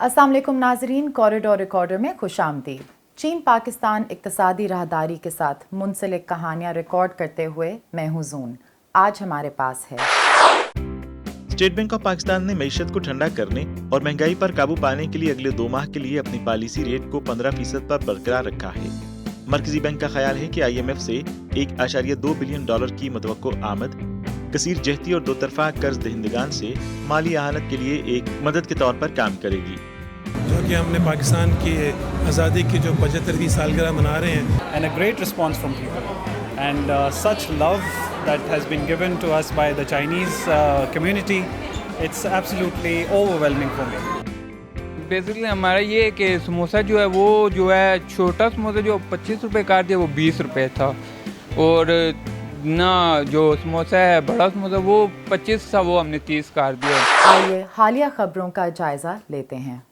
अस्सलाम वालेकुम नाजरीन, कॉरिडोर रिकॉर्डर में खुश आमदीद। चीन पाकिस्तान इक्तसादी राहदारी के साथ मुंसलिक कहानियां रिकॉर्ड करते हुए मैं हूं जून। आज हमारे पास है स्टेट बैंक ऑफ पाकिस्तान ने मईशत को ठंडा करने और महंगाई पर काबू पाने के लिए अगले 2 माह के लिए अपनी पॉलिसी रेट को 15% पर बरकरार रखा है। मरकजी बैंक का ख्याल है कि IMF से $1.2 बिलियन की मुतवक्को आमद कसीर जहती और दो तरफा कर्ज दहिंदगान से माली आहानत के लिए एक मदद के तौर पर काम करेगी। जो कि हमने पाकिस्तान की आज़ादी की जो 75वीं सालगिरह मना रहे हैं। And a great response from people and such love that has been given to us by the Chinese community, it's absolutely overwhelming for me. Basically हमारा ये है कि समोसा जो है वो जो है छोटा समोसा जो 25 रुपए का दिया वो 20 रुपए था, और ना जो समोसा है बड़ा समोसा वो 25 था वो हमने 30 कर दिया। आइए हालिया खबरों का जायजा लेते हैं।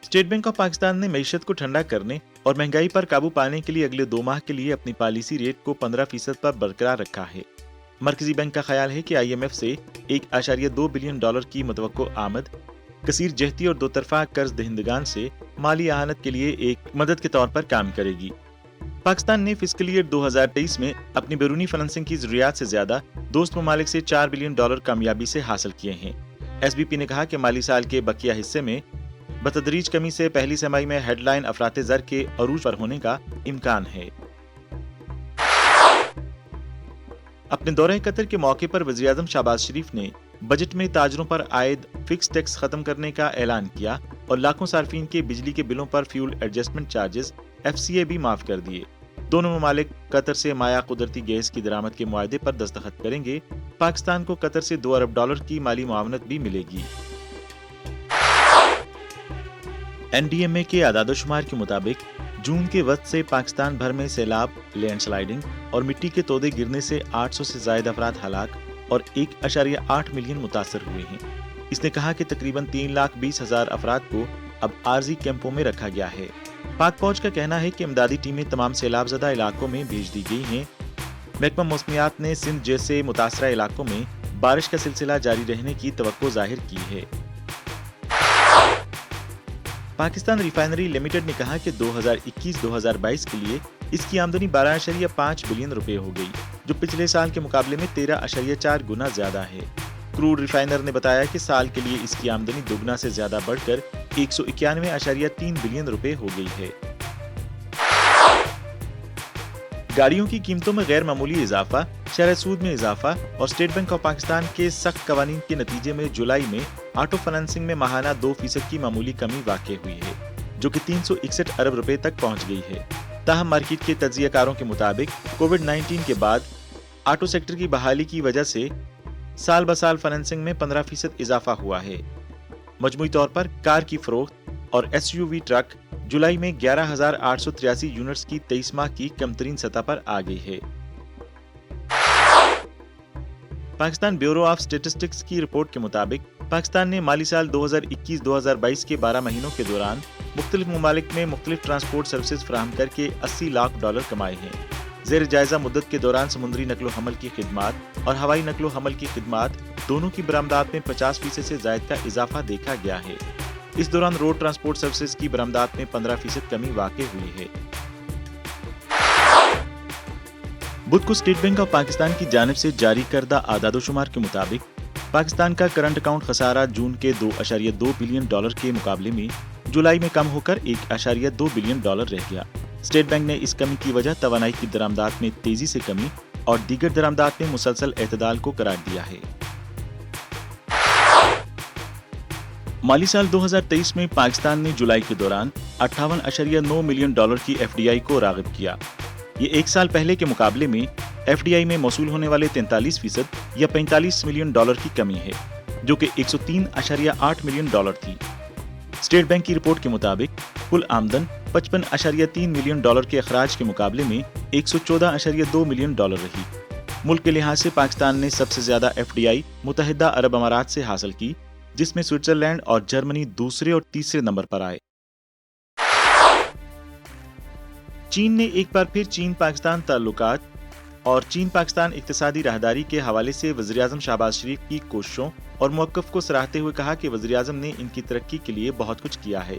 स्टेट बैंक ऑफ पाकिस्तान ने मईशत को ठंडा करने और महंगाई पर काबू पाने के लिए अगले 2 माह के लिए अपनी पॉलिसी रेट को 15% पर बरकरार रखा है। मरकजी बैंक का ख्याल है कि IMF से $1.2 बिलियन की मुतवक्को आमद कसीर जहती और दो तरफा कर्ज दहिंदगान से माली आहानत के लिए एक मदद के तौर पर काम करेगी। पाकिस्तान ने फिस्कल ईयर 2023 में अपनी बैरूनी फाइनेंसिंग की जरूरियात से ज्यादा दोस्त ममालिक से $4 बिलियन कामयाबी से हासिल किए हैं। SBP ने कहा कि माली साल के बकिया हिस्से में बतदरीज कमी से पहली तिमाही में हेडलाइन अफराते ज़र के अरूज पर होने का इम्कान है। अपने दौरे कतर के मौके पर वज़ीर आज़म शहबाज शरीफ ने बजट में ताजरों पर आयद फिक्स टैक्स खत्म करने का ऐलान किया और लाखों सार्फिन के बिजली के बिलों पर फ्यूल एडजस्टमेंट चार्जेस FCA भी माफ कर दिए। दोनों ममालिक कतर से माया कुदरती गैस की दरामद के मुआहदे पर दस्तखत करेंगे। पाकिस्तान को कतर से $2 अरब की माली मुआवनत भी मिलेगी। NDMA के आदादोशुमार के मुताबिक जून के वक्त से पाकिस्तान भर में सैलाब, लैंडस्लाइडिंग और मिट्टी के तोदे गिरने से 800 से ज्यादा अफराद हलाक और 1.8 मिलियन मुतासर हुए हैं। इसने कहा कि तकरीबन 3,20,000 अफराद को अब आर्जी कैंपों में रखा गया है। पाक फौज का कहना है कि इमदादी टीमें तमाम सैलाब ज़दा इलाकों में भेज दी गई हैं। महकमा मौसमियात ने सिंध जैसे मुतासरा इलाकों में बारिश का सिलसिला जारी रहने की तवक्को जाहिर की है। पाकिस्तान रिफाइनरी लिमिटेड ने कहा कि 2021-2022 के लिए इसकी आमदनी 12.5 बिलियन रुपए हो गई, जो पिछले साल के मुकाबले में 13.4 गुना ज्यादा है। क्रूड रिफाइनर ने बताया कि साल के लिए इसकी आमदनी दुगना से ज्यादा बढ़कर 191.3 बिलियन रुपए हो गई है। गाड़ियों की कीमतों में गैर मामूली इजाफा, शरह सूद में इजाफा और स्टेट बैंक ऑफ पाकिस्तान के सख्त कवानीन के नतीजे में जुलाई में ऑटो फाइनेंसिंग में माहाना 2% की मामूली कमी वाक़ हुई है, जो कि 361 अरब रुपए तक पहुंच गई है। ताहम मार्केट के तज्जियाकारों के मुताबिक कोविड-19 के बाद ऑटो सेक्टर की बहाली की वजह से साल ब साल फाइनेंसिंग में 15% इजाफा हुआ है। मजमूई तौर पर कार की फरोख्त और SUV ट्रक जुलाई में 11,883 यूनिट्स की 23 माह की कमतरीन सतह पर आ गई है। पाकिस्तान ब्यूरो ऑफ स्टेटिस्टिक्स की रिपोर्ट के मुताबिक पाकिस्तान ने माली साल 2021-2022 के 12 महीनों के दौरान मुख्तलिफ ममालिक में मुख्तलिफ ट्रांसपोर्ट सर्विसेज फराहम करके $80 लाख कमाए हैं। ज़ेर जायजा मुद्दत के दौरान समुद्री नकलो हमल की खिदमात और हवाई नकलो हमल की खिदमात दोनों की बरामदात में 50% से जायद का इजाफा देखा गया है। इस दौरान रोड ट्रांसपोर्ट सर्विसेज की बरामदात में 15% कमी वाक़ हुई है। बुध को स्टेट बैंक ऑफ पाकिस्तान की जानिब से जारी करदा आदादोशुमार के मुताबिक पाकिस्तान का करंट अकाउंट खसारा जून के $2.2 बिलियन के मुकाबले में जुलाई में कम होकर $1.2 बिलियन रह गया। स्टेट बैंक ने इस कमी की वजह तवानाई की दरामदात में तेजी से कमी और दीगर दरामदात में मुसलसल एतदाल को करार दिया है। माली साल 2023 में पाकिस्तान ने जुलाई के दौरान $58.9 मिलियन की FDI को राग़िब किया। ये एक साल पहले के मुकाबले में FDI में मौसूल होने वाले 43% या $45 मिलियन की कमी है, जो कि $103.8 मिलियन थी। स्टेट बैंक की रिपोर्ट के मुताबिक कुल आमदन $55.3 मिलियन के अखराज के मुकाबले में $114.2 मिलियन रही। मुल्क के लिहाज से पाकिस्तान ने सबसे ज्यादा FDI मुत्तहिदा अरब अमारात से हासिल की, जिसमें स्विट्जरलैंड और जर्मनी दूसरे और तीसरे नंबर पर आए। चीन ने एक बार फिर चीन पाकिस्तान ताल्लुकात اور چین پاکستان اقتصادی راہداری کے حوالے سے وزیراعظم شہباز شریف کی کوششوں اور موقف کو سراہتے ہوئے کہا کہ وزیراعظم نے ان کی ترقی کے لیے بہت کچھ کیا ہے۔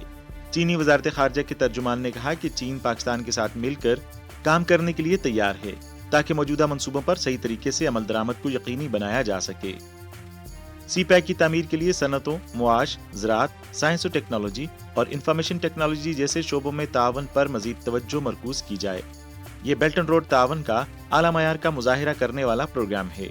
چینی وزارت خارجہ کے ترجمان نے کہا کہ چین پاکستان کے ساتھ مل کر کام کرنے کے لیے تیار ہے تاکہ موجودہ منصوبوں پر صحیح طریقے سے عمل درآمد کو یقینی بنایا جا سکے۔ سی پیک کی تعمیر کے لیے صنعتوں، معاش، زراعت، سائنس و ٹیکنالوجی اور انفارمیشن ٹیکنالوجی جیسے شعبوں میں تعاون پر مزید توجہ مرکوز کی جائے۔ یہ بیلٹ اینڈ روڈ تعاون کا اعلیٰ معیار کا مظاہرہ کرنے والا پروگرام ہے۔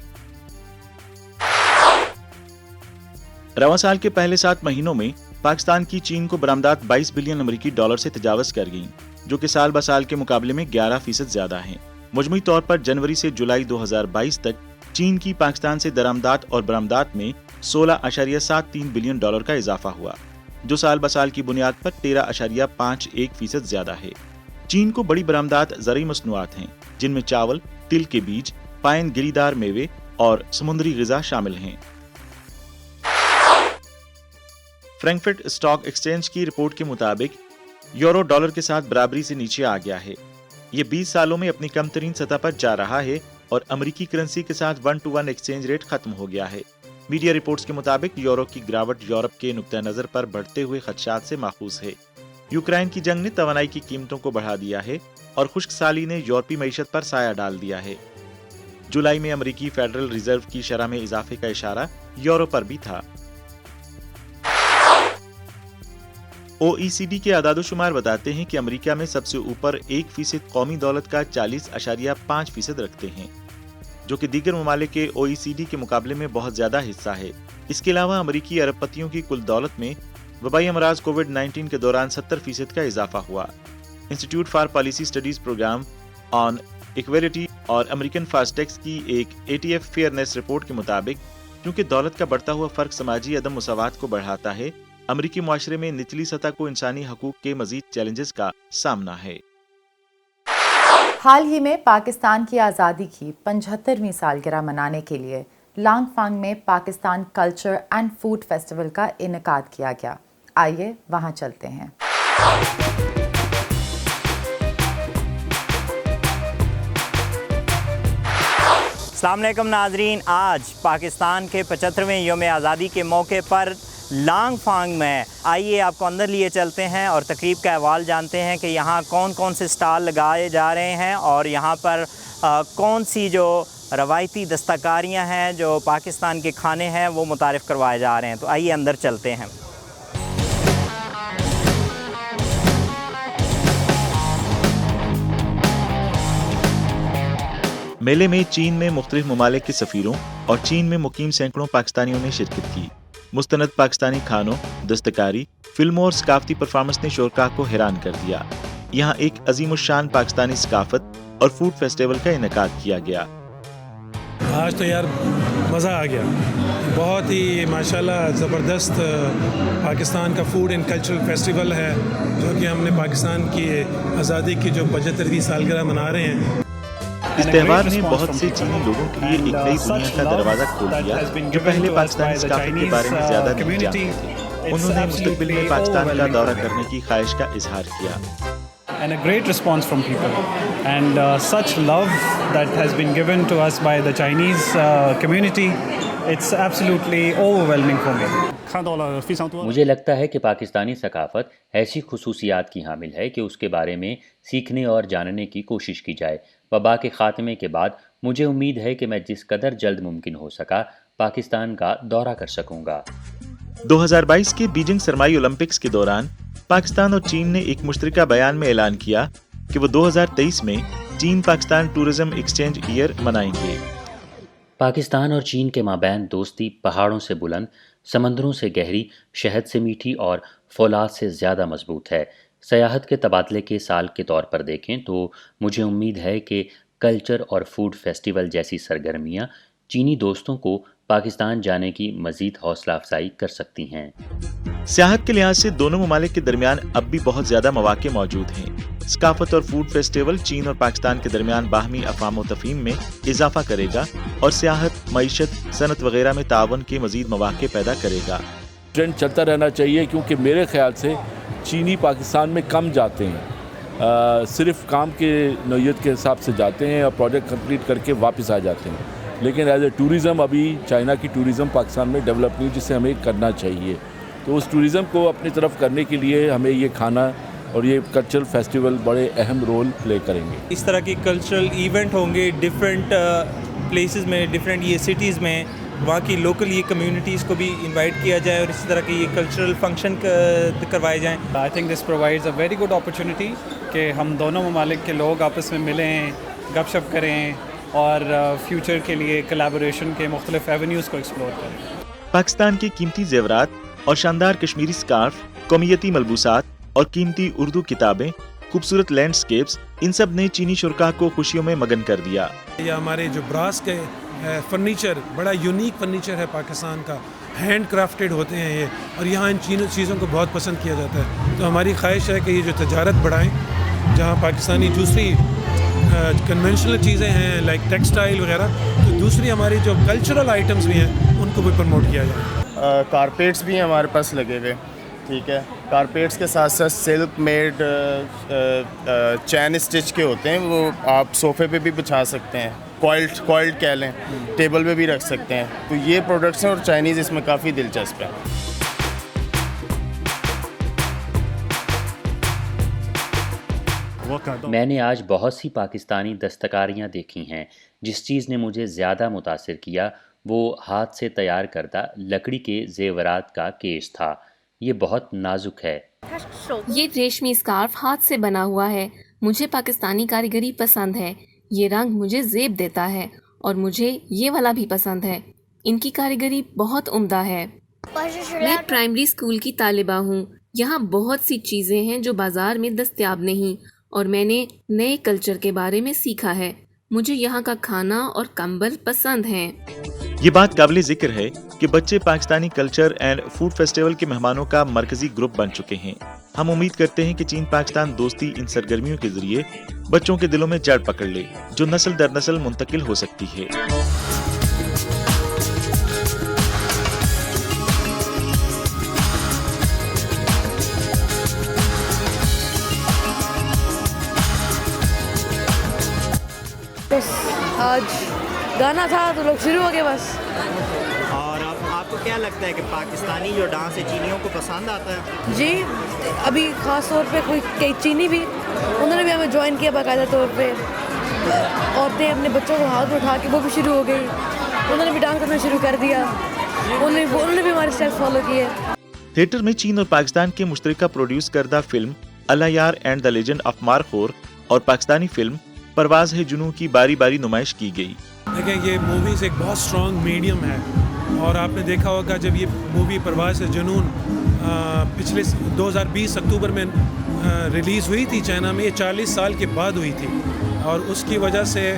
رواں سال کے پہلے 7 مہینوں میں پاکستان کی چین کو برآمدات 22 بلین امریکی ڈالر سے تجاوز کر گئیں، جو کہ سال بسال کے مقابلے میں 11% زیادہ ہیں۔ مجموعی طور پر جنوری سے جولائی 2022 تک چین کی پاکستان سے درآمدات اور برآمدات میں 16.73 بلین ڈالر کا اضافہ ہوا، جو سال بسال کی بنیاد پر 13.51% زیادہ ہے۔ چین کو بڑی برآمدات زرعی مصنوعات ہیں، جن میں چاول، تل کے بیج، پائن گری دار میوے اور سمندری غذا شامل ہیں۔ فرینکفرٹ اسٹاک ایکسچینج کی رپورٹ کے مطابق یورو ڈالر کے ساتھ برابری سے نیچے آ گیا ہے۔ یہ 20 سالوں میں اپنی کم ترین سطح پر جا رہا ہے اور امریکی کرنسی کے ساتھ 1-to-1 ایکسچینج ریٹ ختم ہو گیا ہے۔ میڈیا رپورٹس کے مطابق یورو کی گراوٹ یورپ کے نقطہ نظر پر بڑھتے ہوئے خدشات سے ماخوذ ہے۔ یوکرائن کی جنگ نے توانائی کی قیمتوں کو بڑھا دیا ہے اور خشک سالی نے یورپی معیشت پر سایہ ڈال دیا ہے۔ جولائی میں امریکی فیڈرل ریزرو کی شرح میں اضافے کا اشارہ یورو پر بھی تھا۔ OECD کے اعداد و شمار بتاتے ہیں کہ امریکہ میں سب سے اوپر 1% قومی دولت کا 40.5% رکھتے ہیں، جو کہ دیگر ممالک کے OECD کے مقابلے میں بہت زیادہ حصہ ہے۔ اس کے علاوہ امریکی ارب پتیوں کی کل دولت میں وبائی امراض کووڈ-19 کے دوران 70% کا اضافہ ہوا۔ Institute for policy studies program on equality اور امریکن فاسٹیکس کی ایک ATF فیئرنیس رپورٹ کے مطابق کیونکہ دولت کا بڑھتا ہوا فرق سماجی عدم مساوات کو بڑھاتا ہے، امریکی معاشرے میں نچلی سطح کو انسانی حقوق کے مزید چیلنجز کا سامنا ہے۔ حال ہی میں پاکستان کی آزادی کی 75ویں سالگرہ منانے کے لیے لانگ فانگ میں Pakistan culture and food festival کا انعقاد کیا گیا۔ آئیے وہاں چلتے ہیں۔ السلام علیکم ناظرین، آج پاکستان کے 75ویں یوم آزادی کے موقع پر لانگ فانگ میں آئیے آپ کو اندر لیے چلتے ہیں اور تقریب کا احوال جانتے ہیں کہ یہاں کون کون سے سٹال لگائے جا رہے ہیں اور یہاں پر کون سی جو روایتی دستکاریاں ہیں جو پاکستان کے کھانے ہیں وہ متعارف کروائے جا رہے ہیں۔ تو آئیے اندر چلتے ہیں۔ میلے میں چین میں مختلف ممالک کے سفیروں اور چین میں مقیم سینکڑوں پاکستانیوں نے شرکت کی۔ مستند پاکستانی کھانوں، دستکاری، فلموں اور ثقافتی پرفارمنس نے شرکاء کو حیران کر دیا۔ یہاں ایک عظیم الشان پاکستانی ثقافت اور فوڈ فیسٹیول کا انعقاد کیا گیا۔ آج تو یار مزہ آ گیا، بہت ہی ماشاءاللہ زبردست پاکستان کا فوڈ اینڈ کلچرل فیسٹیول ہے، جو کہ ہم نے پاکستان کی آزادی کی جو 75ویں سالگرہ منا رہے ہیں۔ اس تہوار نے بہت سے چینی لوگوں کے لیے ایک نئی دنیا کا دروازہ کھول دیا جو پہلے پاکستانی ثقافت کے بارے میں زیادہ نہیں جانتے تھے۔ انہوں نے مستقبل میں پاکستان کا دورہ کرنے کی خواہش کا اظہار کیا۔ And a great response from people, and such love that has been given to us by the Chinese community, it's absolutely overwhelming for me. مجھے لگتا ہے کہ پاکستانی ثقافت ایسی خصوصیات کی حامل ہے کہ اس کے بارے میں سیکھنے اور جاننے کی کوشش کی جائے۔ وبا کے خاتمے کے بعد مجھے امید ہے کہ میں جس قدر جلد ممکن ہو سکا پاکستان کا دورہ کر سکوں گا۔ 2022 کے بیجنگ سرمائی اولمپکس کے دوران پاکستان اور چین نے ایک مشترکہ بیان میں اعلان کیا کہ وہ 2023 میں چین پاکستان ٹورزم ایکسچینج ایئر منائیں گے۔ پاکستان اور چین کے مابین دوستی پہاڑوں سے بلند، سمندروں سے گہری، شہد سے میٹھی اور فولاد سے زیادہ مضبوط ہے۔ سیاحت کے تبادلے کے سال کے طور پر دیکھیں تو مجھے امید ہے کہ کلچر اور فوڈ فیسٹیول جیسی سرگرمیاں چینی دوستوں کو پاکستان جانے کی مزید حوصلہ افزائی کر سکتی ہیں۔ سیاحت کے لحاظ سے دونوں ممالک کے درمیان اب بھی بہت زیادہ مواقع موجود ہیں۔ ثقافت اور فوڈ فیسٹیول چین اور پاکستان کے درمیان باہمی افہام و تفہیم میں اضافہ کرے گا اور سیاحت، معیشت، صنعت وغیرہ میں تعاون کے مزید مواقع پیدا کرے گا۔ ٹرینڈ چلتا رہنا چاہیے کیونکہ میرے خیال سے چینی پاکستان میں کم جاتے ہیں صرف کام کے نوعیت کے حساب سے جاتے ہیں اور پروجیکٹ کمپلیٹ کر کے واپس آ جاتے ہیں، لیکن ایز اے ٹورزم ابھی چائنا کی ٹورزم پاکستان میں ڈیولپ نہیں، جسے ہمیں کرنا چاہیے. تو اس ٹورزم کو اپنی طرف کرنے کے لیے ہمیں یہ کھانا اور یہ کلچرل فیسٹیول بڑے اہم رول پلے کریں گے. اس طرح کے کلچرل ایونٹ ہوں گے ڈفرینٹ پلیسز میں، ڈفرینٹ یہ سٹیز میں، وہاں کی لوکل یہ کمیونٹیز کو بھی انوائٹ کیا جائے اور اسی طرح کے یہ کلچرل فنکشن کروائے جائیں. I think this provides a very good opportunity کہ ہم دونوں ممالک کے لوگ آپس میں ملیں، گپ شپ کریں اور فیوچر کے لیے کلیبوریشن کے مختلف ایونیوز کو ایکسپلور کریں. پاکستان کے قیمتی زیورات اور شاندار کشمیری سکارف، قومیتی ملبوسات اور قیمتی اردو کتابیں، خوبصورت لینڈسکیپس، ان سب نے چینی شرکاء کو خوشیوں میں مگن کر دیا. یہ ہمارے جو براس کے فرنیچر، بڑا یونیک فرنیچر ہے پاکستان کا، ہینڈ کرافٹڈ ہوتے ہیں یہ، اور یہاں ان چیزوں کو بہت پسند کیا جاتا ہے. تو ہماری خواہش ہے کہ یہ جو تجارت بڑھائیں، جہاں پاکستانی دوسری کنونشنل چیزیں ہیں لائک ٹیکسٹائل وغیرہ، تو دوسری ہماری جو کلچرل آئٹمز بھی ہیں ان کو بھی پروموٹ کیا جائے. کارپیٹس بھی ہیں ہمارے پاس لگے ہوئے، ٹھیک ہے. کارپیٹس کے ساتھ ساتھ سلک میڈ چین اسٹچ کے ہوتے ہیں، وہ آپ صوفے پہ بھی بچھا سکتے ہیں، کوائلڈ کہہ لیں، ٹیبل پہ بھی رکھ سکتے ہیں. تو یہ پروڈکٹس ہیں اور چائنیز اس میں کافی دلچسپ ہے. میں نے آج بہت سی پاکستانی دستکاریاں دیکھی ہیں. جس چیز نے مجھے زیادہ متاثر کیا وہ ہاتھ سے تیار کردہ لکڑی کے زیورات کا کیس تھا. یہ بہت نازک ہے. یہ ریشمی اسکارف ہاتھ سے بنا ہوا ہے. مجھے پاکستانی کاریگری پسند ہے. یہ رنگ مجھے زیب دیتا ہے اور مجھے یہ والا بھی پسند ہے. ان کی کاریگری بہت عمدہ ہے. میں پرائمری اسکول کی طالبہ ہوں. یہاں بہت سی چیزیں ہیں جو بازار میں دستیاب نہیں، اور میں نے نئے کلچر کے بارے میں سیکھا ہے. مجھے یہاں کا کھانا اور کمبل پسند ہیں. یہ بات قابل ذکر ہے کہ بچے Pakistani culture and food festival کے مہمانوں کا مرکزی گروپ بن چکے ہیں. ہم امید کرتے ہیں کہ چین پاکستان دوستی ان سرگرمیوں کے ذریعے بچوں کے دلوں میں جڑ پکڑ لے، جو نسل در نسل منتقل ہو سکتی ہے. آج گانا تھا تو لوگ شروع ہو گئے بس. اور آپ کو کیا لگتا ہے کہ پاکستانی جو ڈانس ہے چینیوں کو پسند آتا ہے؟ جی، ابھی خاص طور پہ کئی چینی بھی انہوں نے بھی ہمیں جوائن کیا باقاعدہ طور پہ. عورتیں اپنے بچوں کو ہاتھ میں اٹھا کے وہ بھی شروع ہو گئی، انہوں نے بھی ڈانس کرنا شروع کر دیا. انہوں نے بھی ہمارے اسٹیپس فالو کیے. تھیٹر میں چین اور پاکستان کے مشترکہ پروڈیوس کردہ فلم اللہ یار and the legend of Markhor اور پاکستانی فلم پرواز ہے جنوں کی باری باری نمائش کی گئی. دیکھیں، یہ موویز ایک بہت اسٹرانگ میڈیم ہے، اور آپ نے دیکھا ہوگا جب یہ مووی پرواز ہے جنون پچھلے 2020 اکتوبر میں ریلیز ہوئی تھی چائنا میں، یہ 40 سال کے بعد ہوئی تھی، اور اس کی وجہ سے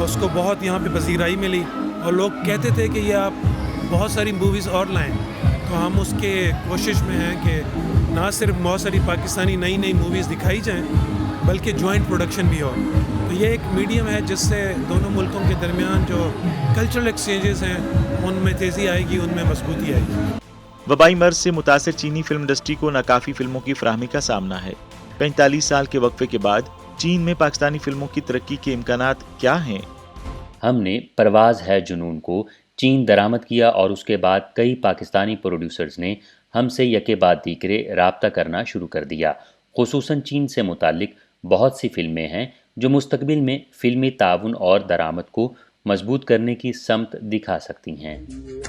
اس کو بہت یہاں پہ پذیرائی ملی، اور لوگ کہتے تھے کہ یہ آپ بہت ساری موویز اور لائیں. تو ہم اس کے کوشش میں ہیں کہ نہ صرف بہت ساری پاکستانی نئی موویز دکھائی جائیں بلکہ جوائنٹ پروڈکشن بھی ہو. تو یہ ایک میڈیم ہے جس سے دونوں ملکوں کے درمیان جو کلچرل ایکسچینجز ہیں ان میں تیزی آئے گی، ان میں مضبوطی آئے گی. وبائی مرض سے متاثر چینی فلم انڈسٹری کو ناکافی فلموں کی فراہمی کا سامنا ہے. 45 سال کے وقفے کے بعد چین میں پاکستانی فلموں کی ترقی کے امکانات کیا ہیں؟ ہم نے پرواز ہے جنون کو چین درآمد کیا اور اس کے بعد کئی پاکستانی پروڈیوسرز نے ہم سے یکے بعد دیگرے رابطہ کرنا شروع کر دیا. خصوصاً چین سے متعلق بہت سی فلمیں ہیں جو مستقبل میں فلمی تعاون اور درآمد کو مضبوط کرنے کی سمت دکھا سکتی ہیں.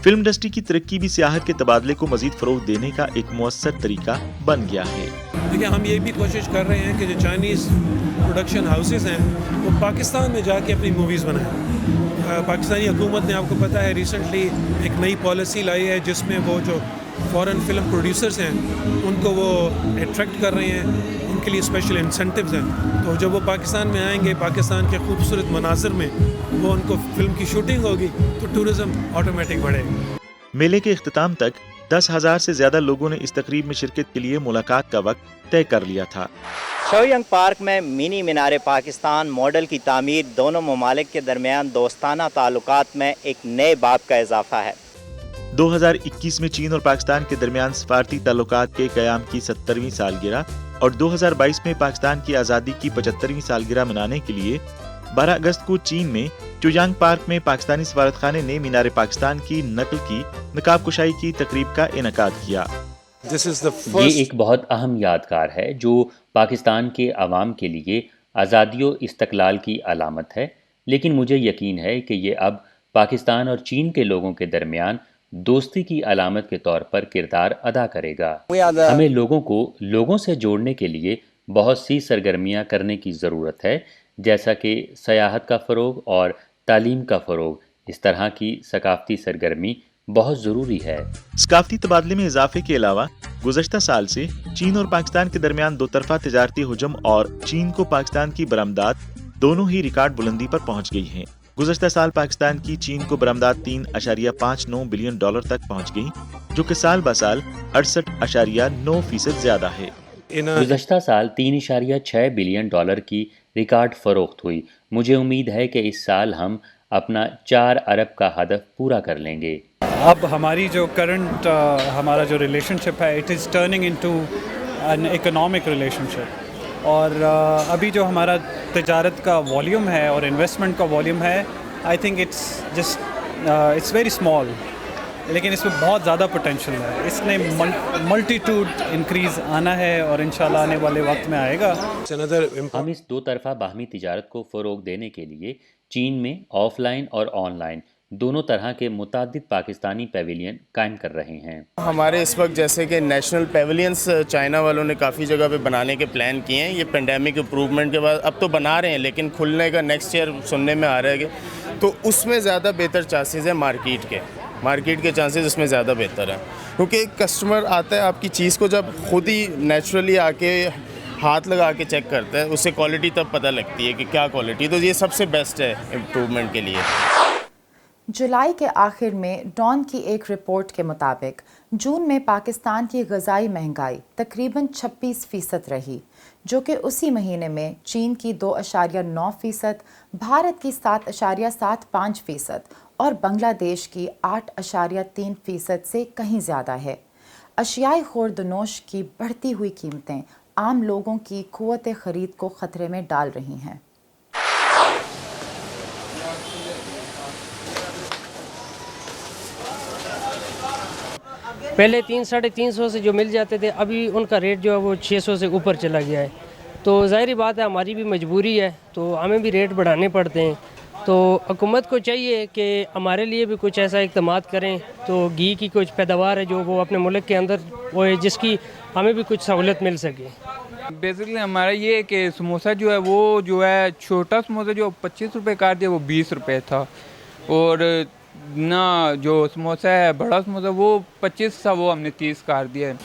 فلم انڈسٹری کی ترقی بھی سیاحت کے تبادلے کو مزید فروغ دینے کا ایک مؤثر طریقہ بن گیا ہے. دیکھیں، ہم یہ بھی کوشش کر رہے ہیں کہ جو چائنیز پروڈکشن ہاؤسز ہیں وہ پاکستان میں جا کے اپنی موویز بنائیں. پاکستانی حکومت نے، آپ کو پتہ ہے، ریسنٹلی ایک نئی پالیسی لائی ہے جس میں وہ جو فورن فلم پروڈیوسرز ہیں ان کو وہ اٹریکٹ کر رہے ہیں، ان کے لیے اسپیشل انسینٹیوز ہیں. تو جب وہ پاکستان میں آئیں گے، پاکستان کے خوبصورت مناظر میں وہ ان کو فلم کی شوٹنگ ہوگی تو ٹورزم آٹومیٹک بڑھے گا. میلے کے اختتام تک 10,000 سے زیادہ لوگوں نے اس تقریب میں شرکت کے لیے ملاقات کا وقت طے کر لیا تھا. شوینگ پارک میں منی مینار پاکستان ماڈل کی تعمیر دونوں ممالک کے درمیان دوستانہ تعلقات میں ایک نئے باب کا اضافہ ہے. 2021 میں چین اور پاکستان کے درمیان سفارتی تعلقات کے قیام کی 70ویں سالگرہ और 2022 में पाकिस्तान की आज़ादी की 75वीं सालगिरह मनाने के लिए 12 अगस्त को चीन में चुयांग पार्क में पाकिस्तानी सफारतखाने ने मीनार पाकिस्तान की नकल की नकाब कुशाई की तकरीब का इनकाद किया। ये एक बहुत अहम यादगार है जो पाकिस्तान के अवाम के लिए आज़ादी और इस्तक़लाल की अलामत है, लेकिन मुझे यकीन है कि ये अब पाकिस्तान और चीन के लोगों के दरमियान दोस्ती की अलामत के तौर पर किरदार अदा करेगा। हमें लोगों को लोगों से जोड़ने के लिए बहुत सी सरगर्मियाँ करने की ज़रूरत है, जैसा कि सयाहत का फ़रोग़ और तालीम का फ़रोग़। इस तरह की सकाफ़ती सरगर्मी बहुत ज़रूरी है। सकाफ़ती तबादले में इजाफे के अलावा गुज़श्ता साल से चीन और पाकिस्तान के दरमियान दो तरफ़ा तिजारती हुजम और चीन को पाकिस्तान की बरामदात दोनों ही रिकॉर्ड बुलंदी पर पहुँच गई हैं। गुज़श्ता साल पाकिस्तान की चीन को बरामदात 3.59 बिलियन डॉलर तक पहुँच गई, जो कि साल ब साल 68.9% ज़्यादा है। गुज़श्ता साल 3.6 बिलियन डॉलर की रिकॉर्ड फ़रोख्त हुई। मुझे उम्मीद है कि इस साल हम अपना 4 अरब का हदफ पूरा कर लेंगे। अब हमारी जो करंट हमारा जो रिलेशनशिप है, it is turning into an economic relationship. और अभी जो हमारा तिजारत का वॉल्यूम है और इन्वेस्टमेंट का वॉल्यूम है, I think it's very small, लेकिन इसमें बहुत ज़्यादा पोटेंशियल है। इसने मल्टीट्यूड इंक्रीज़ आना है और इंशाल्लाह आने वाले वक्त में आएगा। हम इस दो तरफ़ा बाहमी तिजारत को फ़रोग़ देने के लिए चीन में ऑफ़लाइन और ऑनलाइन दोनों तरह के मुताद्दिद पाकिस्तानी पेविलियन कायम कर रहे हैं। हमारे इस वक्त जैसे कि नेशनल पेविलियंस चाइना वालों ने काफ़ी जगह पे बनाने के प्लान किए हैं। ये पेंडेमिक इम्प्रूवमेंट के बाद अब तो बना रहे हैं, लेकिन खुलने का नेक्स्ट ईयर सुनने में आ रहा है कि तो उसमें ज़्यादा बेहतर चांसेस है मार्केट के चांसेस उसमें ज़्यादा बेहतर है, क्योंकि कस्टमर आता है आपकी चीज़ को जब खुद ही नेचुरली आके हाथ लगा के चेक करता है, उससे क्वालिटी तब पता लगती है कि क्या क्वालिटी। तो ये सबसे बेस्ट है इम्प्रूवमेंट के लिए। जुलाई के आखिर में डॉन की एक रिपोर्ट के मुताबिक जून में पाकिस्तान की ग़िज़ाई महंगाई तकरीबन 26% रही, जो कि उसी महीने में चीन की 2.9%, भारत की 7.75% और बांग्लादेश की 8.3% से कहीं ज़्यादा है। अशियाए खुर्दनोश की बढ़ती हुई कीमतें आम लोगों की क़ुव्वत ख़रीद को ख़तरे में डाल रही हैं। पहले 300-350 से जो मिल जाते थे, अभी उनका रेट जो है वो 600 से ऊपर चला गया है। तो ज़ाहिर बात है, हमारी भी मजबूरी है, तो हमें भी रेट बढ़ाने पड़ते हैं। तो हुकूमत को चाहिए कि हमारे लिए भी कुछ ऐसा इक़दामात करें, तो घी की कुछ पैदावार है जो वो अपने मुल्क के अंदर वो है, जिसकी हमें भी कुछ सहूलत मिल सके। बेसिकली हमारा ये है कि समोसा जो है वो जो है छोटा समोसा जो 25 रुपये का दिया वो 20 रुपये था, और ना जो समोसा है बड़ा समोसा वो 25 था, वो हमने 30 कर दिया है।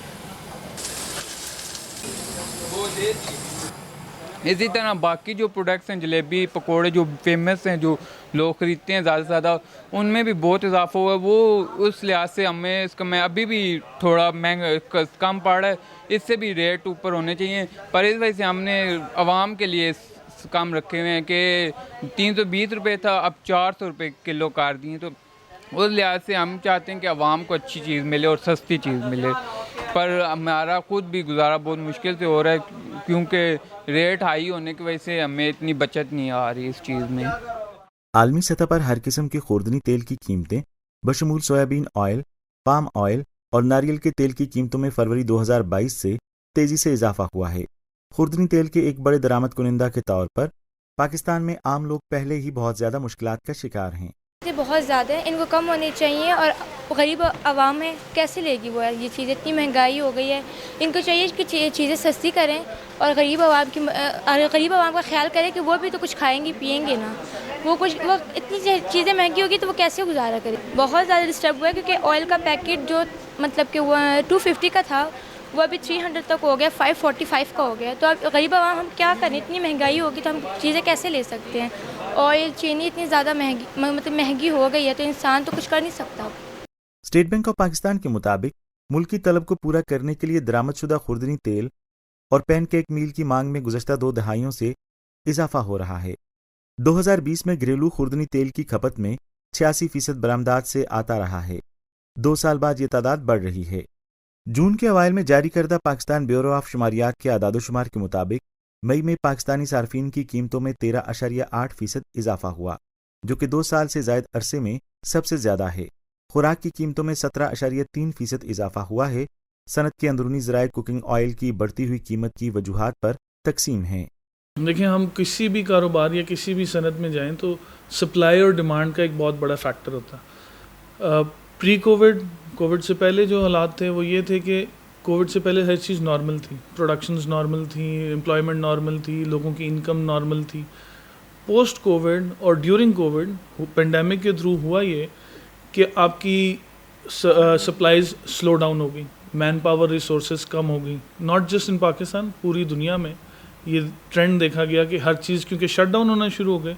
इसी तरह बाकी जो प्रोडक्ट्स हैं, जलेबी पकोड़े जो फेमस हैं, जो लोग ख़रीदते हैं ज़्यादा से ज़्यादा, उनमें भी बहुत इजाफा हुआ है। वो उस लिहाज से हमें इसका मैं अभी भी थोड़ा महंगा कम पड़ रहा है, इससे भी रेट ऊपर होने चाहिए। पर इस वजह से हमने आवाम के लिए कम रखे हुए हैं कि 320 रुपये था, अब 400 रुपये किलो कर दिए। तो उस लिहाज से हम चाहते हैं कि आवाम को अच्छी चीज़ मिले और सस्ती चीज़ मिले, पर हमारा खुद भी गुजारा बहुत मुश्किल से हो रहा है, क्योंकि रेट हाई होने की वजह से हमें इतनी बचत नहीं आ रही इस चीज़ में। आलमी सतह पर हर किस्म के खुर्दनी तेल की कीमतें बशमूल सोयाबीन ऑयल, पाम ऑयल और नारियल के तेल की कीमतों में फरवरी 2022 से तेजी से इजाफा हुआ है। खुर्दनी तेल के एक बड़े दरामद कुनिंदा के तौर पर पाकिस्तान में आम लोग पहले ही बहुत ज़्यादा मुश्किलात का शिकार हैं। बहुत ज़्यादा है, इनको कम होनी चाहिए, और गरीब आवाम है कैसे लेगी वो है, ये चीज़ें इतनी महंगाई हो गई है। इनको चाहिए कि चीज़ें सस्ती करें और गरीब आवाम का ख्याल करें कि वो भी तो कुछ खाएंगे पिएंगे ना। वो इतनी चीज़ें महंगी होगी तो वो कैसे गुजारा करें। बहुत ज़्यादा डिस्टर्ब हुआ है, क्योंकि ऑयल का पैकेट जो मतलब कि वो 250 का था वो अभी 300 तक हो गया, 545 का हो गया। तो अब गरीब आवाम हम क्या करें, इतनी महंगाई होगी तो हम चीज़ें कैसे ले सकते हैं। ऑयल चीनी इतनी ज़्यादा महंगी हो गई है, तो इंसान तो कुछ कर नहीं सकता। स्टेट बैंक ऑफ पाकिस्तान के मुताबिक मुल्क की तलब को पूरा करने के लिए दरामदशुदा खुर्दनी तेल और पैनकेक मील की मांग में गुज़श्ता 2 दहाइयों से इजाफा हो रहा है। 2020 में घरेलू खुर्दनी तेल की खपत में 86% बरामदात से आता रहा है। 2 साल बाद ये तादाद बढ़ रही है। जून के अवाइल में जारी करदा पाकिस्तान ब्यूरो ऑफ शुमारियात के आदादोशुमार के मुताबिक मई में पाकिस्तानी सार्फिन की कीमतों में 13.8% इजाफा हुआ, जो कि 2 साल से जायद अरसे में सबसे ज्यादा है। खुराक की कीमतों में 17.3% इजाफा हुआ है। सनत के अंदरूनी ज़राए कुकिंग ऑयल की बढ़ती हुई कीमत की वजूहात पर तकसीम हैं। देखिए, हम किसी भी कारोबार या किसी भी सनत में जाएं तो सप्लाई और डिमांड का एक बहुत बड़ा फैक्टर होता है। प्री कोविड से पहले जो हालात थे वो ये थे कि कोविड से पहले हर चीज़ नॉर्मल थी, प्रोडक्शंस नॉर्मल थी, एम्प्लॉयमेंट नॉर्मल थी, लोगों की इनकम नॉर्मल थी। पोस्ट कोविड और ड्यूरिंग कोविड पेंडेमिक के थ्रू हुआ ये कि आपकी सप्लाईज स्लो डाउन हो गई, मैन पावर रिसोर्सेज कम हो गई। नॉट जस्ट इन पाकिस्तान, पूरी दुनिया में ये ट्रेंड देखा गया कि हर चीज़ क्योंकि शट डाउन होना शुरू हो गए,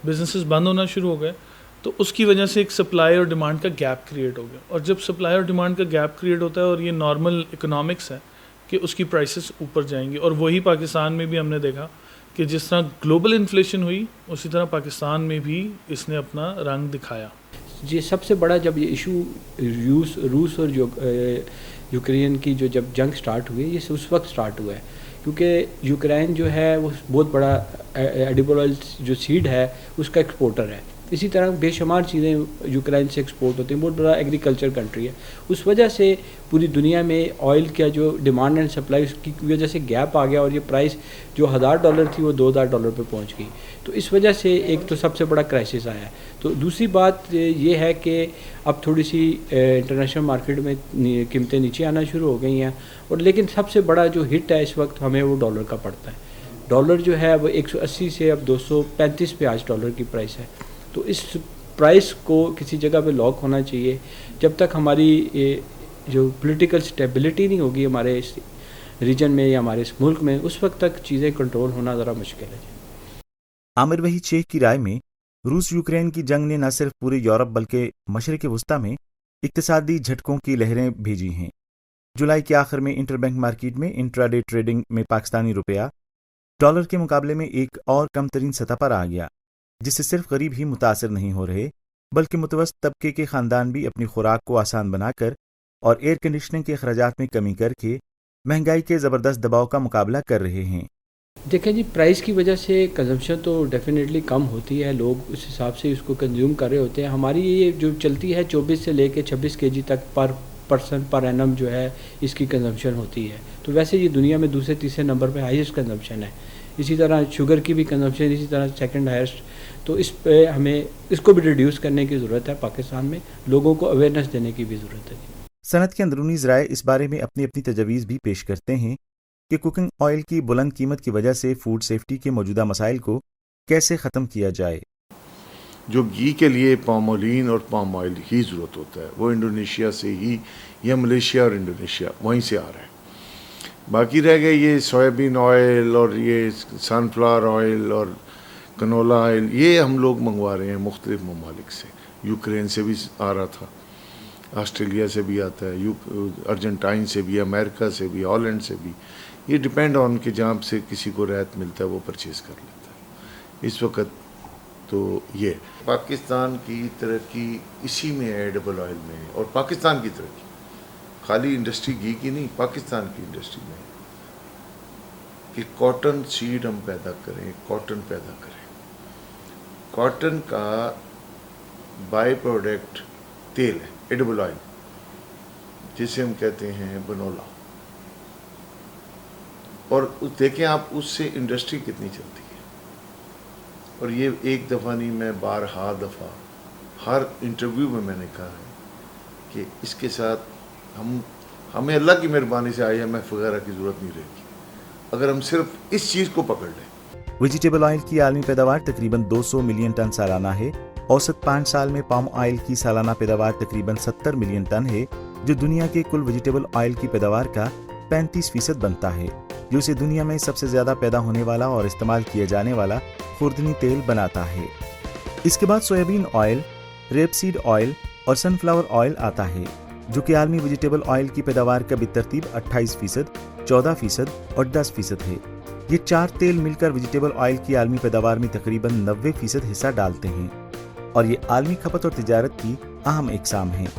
बिजनेसेस बंद होना शुरू हो गए, तो उसकी वजह से एक सप्लाई और डिमांड का गैप क्रिएट हो गया। और जब सप्लाई और डिमांड का गैप क्रिएट होता है और ये नॉर्मल इकोनॉमिक्स है कि उसकी प्राइसेस ऊपर जाएंगी। और वही पाकिस्तान में भी हमने देखा कि जिस तरह ग्लोबल इन्फ्लेशन हुई उसी तरह पाकिस्तान में भी इसने अपना रंग दिखाया। जी, सबसे बड़ा जब ये इशू रूस और यूक्रेन की जब जंग स्टार्ट हुई, ये उस वक्त स्टार्ट हुआ है क्योंकि यूक्रेन जो है वो बहुत बड़ा एडिबल ऑयल जो सीड है उसका एक्सपोर्टर है। इसी तरह बेशुमार चीज़ें यूक्रेन से एक्सपोर्ट होती हैं, बहुत बड़ा एग्रीकल्चर कंट्री है। उस वजह से पूरी दुनिया में ऑयल का जो डिमांड एंड सप्लाई उसकी वजह से गैप आ गया और ये प्राइस जो $1000 थी वो $2000 पे पहुंच गई। तो इस वजह से एक तो सबसे बड़ा क्राइसिस आया है। तो दूसरी बात ये है कि अब थोड़ी सी इंटरनेशनल मार्केट में कीमतें नीचे आना शुरू हो गई हैं, और लेकिन सबसे बड़ा जो हिट है इस वक्त हमें वो डॉलर का पड़ता है। डॉलर जो है वो 180 से अब 235 पे आज डॉलर की प्राइस है। तो इस प्राइस को किसी जगह पे लॉक होना चाहिए। जब तक हमारी जो पॉलिटिकल स्टेबिलिटी नहीं होगी हमारे इस रीजन में या हमारे इस मुल्क में, उस वक्त तक चीज़ें कंट्रोल होना ज़रा मुश्किल है। आमिर वहीद शेख की राय में रूस यूक्रेन की जंग ने न सिर्फ पूरे यूरोप बल्कि मशरिक़ वस्ता में इक्तिसादी झटकों की लहरें भेजी हैं। जुलाई के आखिर में इंटरबैंक मार्केट में इंट्राडे ट्रेडिंग में पाकिस्तानी रुपया डॉलर के मुकाबले में एक और कम तरीन सतह पर आ गया, जिससे सिर्फ गरीब ही मुतासर नहीं हो रहे बल्कि मुतवस्सित तबके के ख़ानदान भी अपनी खुराक को आसान बनाकर और एयर कंडीशनिंग के अखराजात में कमी करके महंगाई के ज़बरदस्त दबाव का मुकाबला कर रहे हैं। देखें जी, प्राइस की वजह से कंजम्पशन तो डेफिनेटली कम होती है, लोग उस हिसाब से इसको कंज्यूम कर रहे होते हैं। हमारी ये जो चलती है 24 से लेके 26 kg तक पर पर्सन पर एनम जो है इसकी कंजम्पशन होती है। तो वैसे ये दुनिया में दूसरे तीसरे नंबर पे हाईएस्ट कंजम्पशन है। इसी तरह शुगर की भी कंजम्पशन इसी तरह सेकंड हाईएस्ट। तो इस पे हमें इसको भी रिड्यूस करने की ज़रूरत है। पाकिस्तान में लोगों को अवेयरनेस देने की भी ज़रूरत है। सनत के अंदरूनी ज़राए इस बारे में अपनी अपनी तजवीज़ भी पेश करते हैं कि कुकिंग ऑयल की बुलंद कीमत की वजह से फूड सेफ्टी के मौजूदा मसाइल को कैसे ख़त्म किया जाए। जो घी के लिए पामोलिन और पाम ऑयल ही ज़रूरत होता है वो इंडोनेशिया से ही या मलेशिया और इंडोनेशिया वहीं से आ रहा है। बाकी रह गए ये सोयाबीन ऑयल और ये सनफ्लावर ऑयल और कनोला ऑयल, ये हम लोग मंगवा रहे हैं मुख्तलिफ ममालिक से। यूक्रेन से भी आ रहा था, ऑस्ट्रेलिया से भी आता है, अर्जेंटाइन से भी, अमेरिका से भी, हॉलैंड से भी। ये डिपेंड ऑन कि जहाँ से किसी को रियायत मिलता है वो परचेज़ कर लेता है। इस वक्त तो ये पाकिस्तान की तरक्की इसी में है, एडिबल ऑयल में। और पाकिस्तान की तरक्की खाली इंडस्ट्री घी की नहीं, पाकिस्तान की इंडस्ट्री में कि कॉटन सीड हम पैदा करें, कॉटन पैदा करें। कॉटन का बाय प्रोडक्ट तेल है, एडिबल ऑयल, जिसे हम कहते हैं बनोला। और देखें आप उससे इंडस्ट्री कितनी चलती है। और ये एक दफ़ा नहीं, मैं बारहा दफ़ा हर इंटरव्यू में मैंने कहा है कि इसके साथ हमें अल्लाह की मेहरबानी से IMF वगैरह की ज़रूरत नहीं रहेगी अगर हम सिर्फ इस चीज़ को पकड़ लें। वेजिटेबल ऑयल की आलमी पैदावार तकरीबन 200 मिलियन टन सालाना है। औसत 5 साल में पाम ऑयल की सालाना पैदावार तकरीबन 70 मिलियन टन है, जो दुनिया के कुल वेजिटेबल ऑयल की पैदावार का 35% बनता है, जो इसे दुनिया में सबसे ज़्यादा पैदा होने वाला और इस्तेमाल किए जाने वाला खुर्दनी तेल बनाता है। इसके बाद सोयाबीन ऑयल, रेपसीड ऑयल और सनफ्लावर ऑयल आता है, जो कि आलमी वेजिटेबल ऑयल की पैदावार का बितरतीब 28%, 14% और 10% है। ये 4 तेल मिलकर वेजिटेबल ऑयल की आलमी पैदावार में तकरीबन 90% हिस्सा डालते हैं और ये आलमी खपत और तिजारत की अहम इकसाम हैं।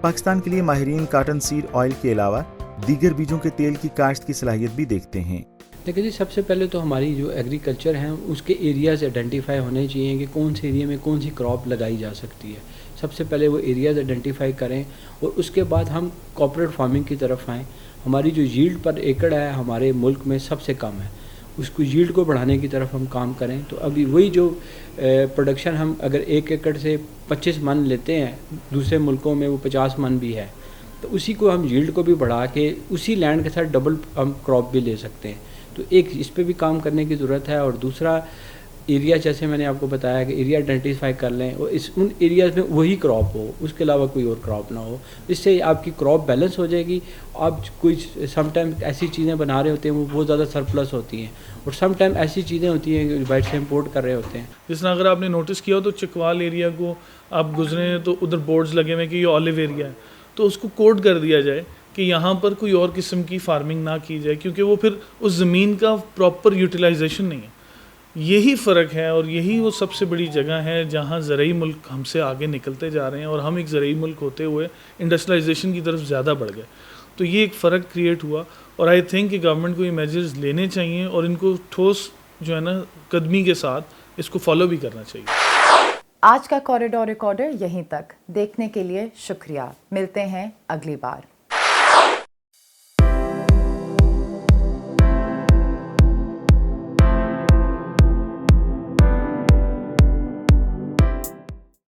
पाकिस्तान के लिए माहिरीन कॉटन सीड ऑयल के अलावा दीगर बीजों के तेल की काश्त की सलाहियत भी देखते हैं। देखिए जी, सबसे पहले तो हमारी जो एग्रीकल्चर है उसके एरियाज़ आइडेंटिफाई होने चाहिए कि कौन से एरिया में कौन सी क्रॉप लगाई जा सकती है। सबसे पहले वो एरियाज़ आइडेंटिफाई करें और उसके बाद हम कॉर्पोरेट फार्मिंग की तरफ आएँ। हमारी जो यील्ड पर एकड़ है हमारे मुल्क में सबसे कम है, उसको यील्ड को बढ़ाने की तरफ हम काम करें। तो अभी वही जो प्रोडक्शन हम अगर 1 एकड़ से 25 मन लेते हैं, दूसरे मुल्कों में वो 50 मन भी है, तो उसी को हम यील्ड को भी बढ़ा के उसी लैंड के साथ डबल हम क्रॉप भी ले सकते हैं। तो एक इस पे भी काम करने की ज़रूरत है। और दूसरा एरिया, जैसे मैंने आपको बताया कि एरिया आइडेंटिफाई कर लें और उन एरियाज़ में वही क्रॉप हो, उसके अलावा कोई और क्रॉप ना हो। इससे आपकी क्रॉप बैलेंस हो जाएगी। आप कोई समटाइम ऐसी चीज़ें बना रहे होते हैं वो बहुत ज़्यादा सरप्लस होती हैं, और समटाइम ऐसी चीज़ें होती हैं कि बाहर से इम्पोर्ट कर रहे होते हैं। जिस तरह अगर आपने नोटिस किया हो तो चकवाल एरिया को आप गुजरे हैं तो उधर बोर्ड्स लगे हुए हैं कि ये ऑलिव एरिया है, तो उसको कोड कर दिया जाए कि यहाँ पर कोई और किस्म की फार्मिंग ना की जाए, क्योंकि वो फिर उस ज़मीन का प्रॉपर यूटिलाइजेशन नहीं है। यही फ़र्क है और यही वो सबसे बड़ी जगह है जहाँ ज़रूरी मुल्क हमसे आगे निकलते जा रहे हैं और हम एक ज़रूरी मुल्क होते हुए इंडस्ट्रियलाइजेशन की तरफ ज़्यादा बढ़ गए। तो ये एक फ़र्क क्रिएट हुआ और आई थिंक कि गवर्नमेंट को ये मेजर्स लेने चाहिए और इनको ठोस जो है ना कदमी के साथ इसको फॉलो भी करना चाहिए। आज का कॉरिडोर रिकॉर्डर यहीं तक। देखने के लिए शुक्रिया। मिलते हैं अगली बार।